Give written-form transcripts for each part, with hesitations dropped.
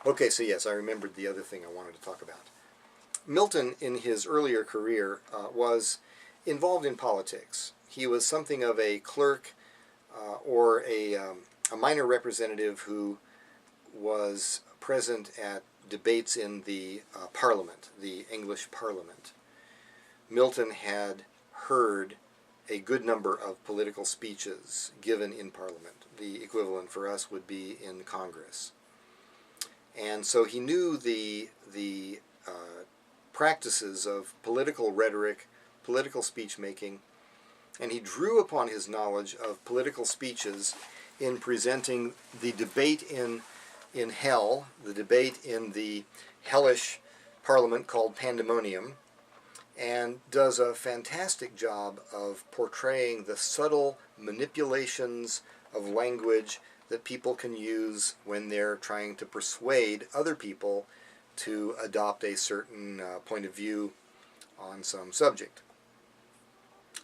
Okay, so yes, I remembered the other thing I wanted to talk about. Milton, in his earlier career, was involved in politics. He was something of a clerk or a minor representative who was present at debates in the Parliament, the English Parliament. Milton had heard a good number of political speeches given in Parliament. The equivalent for us would be in Congress. And so he knew the practices of political rhetoric, political speech making, and he drew upon his knowledge of political speeches in presenting the debate in hell, the debate in the hellish parliament called Pandemonium, and does a fantastic job of portraying the subtle manipulations of language that people can use when they're trying to persuade other people to adopt a certain point of view on some subject.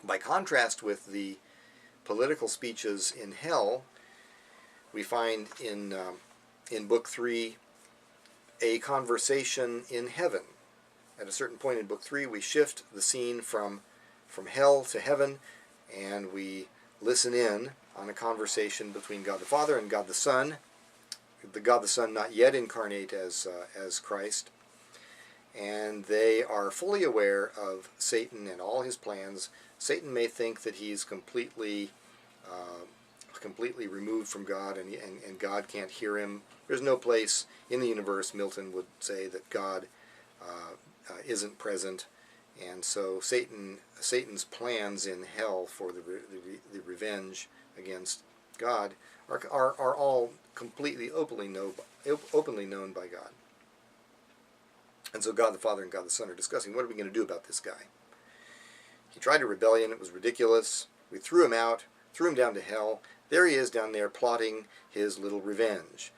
By contrast with the political speeches in hell, we find in Book 3 a conversation in heaven. At a certain point in Book 3, we shift the scene from hell to heaven, and we listen in on a conversation between God the Father and God the Son. The God the Son not yet incarnate as Christ, and they are fully aware of Satan and all his plans. Satan may think that he's completely removed from God, and God can't hear him. There's no place in the universe, Milton would say, that God isn't present, and so Satan's plans in hell for the revenge against God are all completely openly known by God. And so God the Father and God the Son are discussing, what are we going to do about this guy? He tried a rebellion, it was ridiculous. We threw him out, threw him down to hell. There he is down there plotting his little revenge.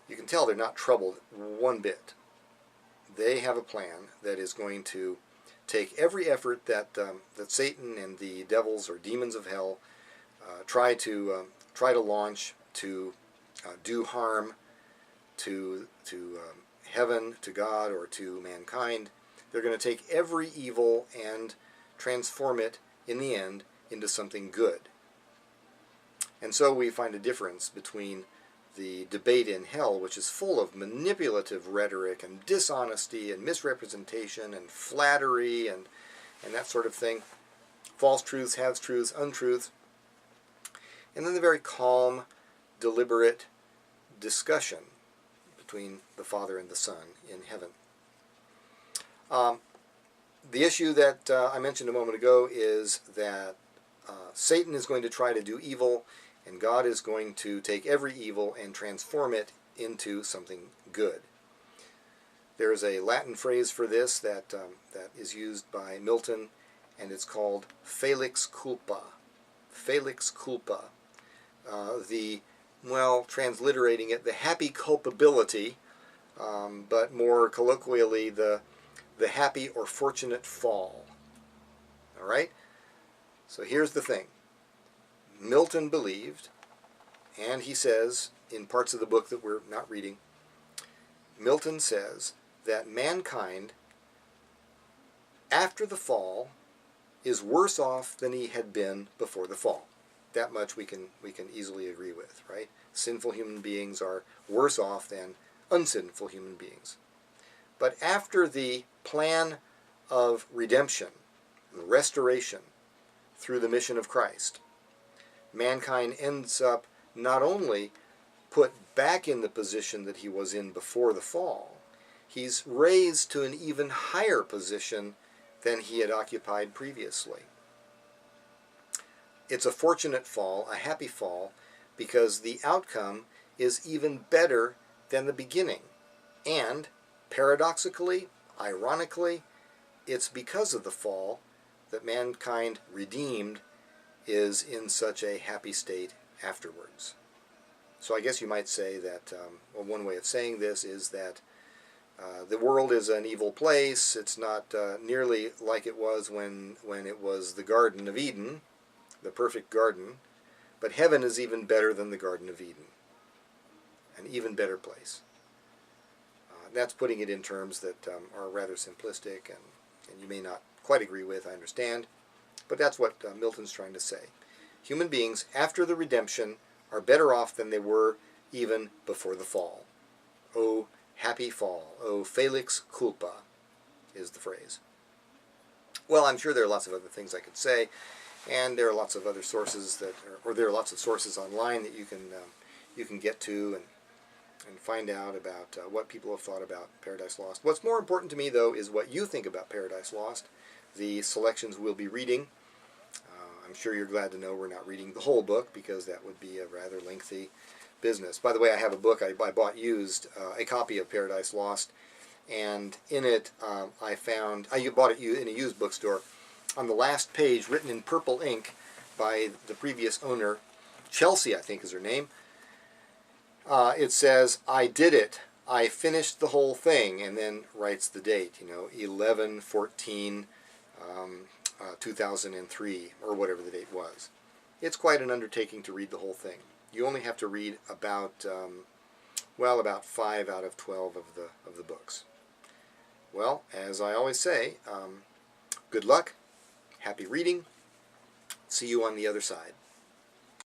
You can tell they're not troubled one bit. They have a plan that is going to take every effort that Satan and the devils or demons of hell try to launch to do harm to heaven, to God, or to mankind. They're going to take every evil and transform it in the end into something good. And so we find a difference between the debate in hell, which is full of manipulative rhetoric and dishonesty and misrepresentation and flattery and that sort of thing. False truths, half-truths, untruths. And then the very calm, deliberate discussion between the Father and the Son in heaven. The issue that I mentioned a moment ago is that Satan is going to try to do evil, and God is going to take every evil and transform it into something good. There is a Latin phrase for this that is used by Milton, and it's called felix culpa. Felix culpa. Transliterating it, the happy culpability, but more colloquially, the happy or fortunate fall. All right? So here's the thing. Milton believed, and he says in parts of the book that we're not reading, Milton says that mankind, after the fall, is worse off than he had been before the fall. That much we can easily agree with, right? Sinful human beings are worse off than unsinful human beings. But after the plan of redemption, restoration, through the mission of Christ, mankind ends up not only put back in the position that he was in before the fall, he's raised to an even higher position than he had occupied previously. It's a fortunate fall, a happy fall, because the outcome is even better than the beginning. And, paradoxically, ironically, it's because of the fall that mankind redeemed is in such a happy state afterwards. So I guess you might say that, one way of saying this is that the world is an evil place. It's not nearly like it was when it was the Garden of Eden, the perfect garden, but heaven is even better than the Garden of Eden, an even better place. That's putting it in terms that are rather simplistic and you may not quite agree with, I understand. But that's what Milton's trying to say. Human beings, after the redemption, are better off than they were even before the fall. O happy fall, O felix culpa, is the phrase. Well, I'm sure there are lots of other things I could say, and there are lots of other sources that, or there are lots of sources online that you can get to and find out about what people have thought about Paradise Lost. What's more important to me, though, is what you think about Paradise Lost. The selections we'll be reading. I'm sure you're glad to know we're not reading the whole book because that would be a rather lengthy business. By the way, I have a book I bought used, a copy of Paradise Lost, and in it I found, I bought it in a used bookstore, on the last page, written in purple ink by the previous owner, Chelsea I think is her name, it says, "I did it. I finished the whole thing," and then writes the date, 11/14, 2003, or whatever the date was. It's quite an undertaking to read the whole thing. You only have to read about, about 5 out of 12 of the books. Well, as I always say, good luck, happy reading, see you on the other side.